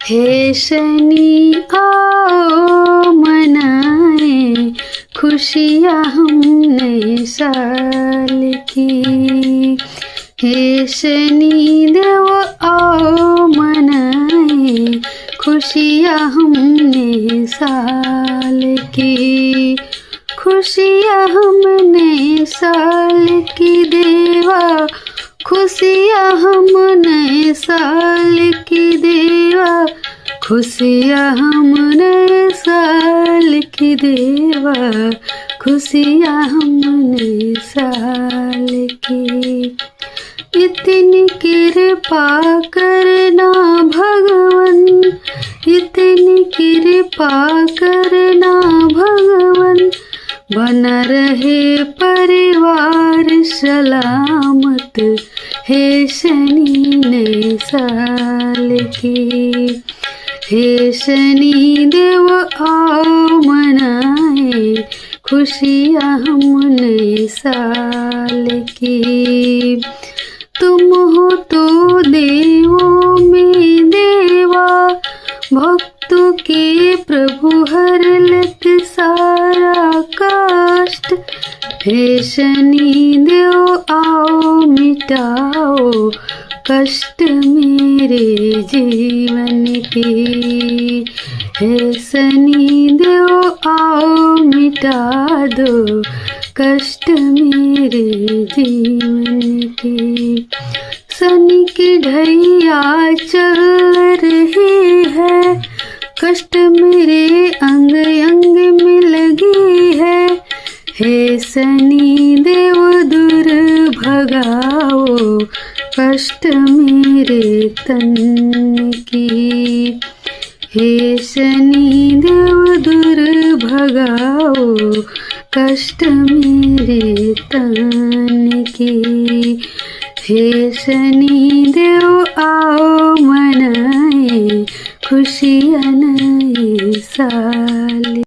हे शनि आओ मनाए खुशियाँ हम नए साल की। हे शनि देव आओ मनाए खुशियाँ हम नए साल की। खुशियाँ हम नए साल की देवा, खुशियाँ हम नए साल की देवा, खुशियाँ हम नए साल की देवा, खुशियाँ हम नए साल की। इतनी कृपा करना भगवन, इतनी कृपा करना भगवन, बना रहे परिवार सलामत। हे शनि नए साल की। हे शनि देव आओ मनाए खुशियाँ हम नए साल की। तुम हो तो देवों में देवा, भक्तों के प्रभु हर लेत सारा कष्ट। हे शनि देव आओ मिटाओ कष्ट मेरे जीवन के। हे शनि देव आओ मिटा दो कष्ट मेरे जीवन के। शनि की ढैया चल रही है, कष्ट मेरे अंग अंग में लगी है। हे शनि देव दूर भगाओ कष्ट मेरे तन की। हे शनि देव दूर भगाओ कष्ट मेरे तन की। हे शनि देव आओ मनाए खुशियाँ नए साल।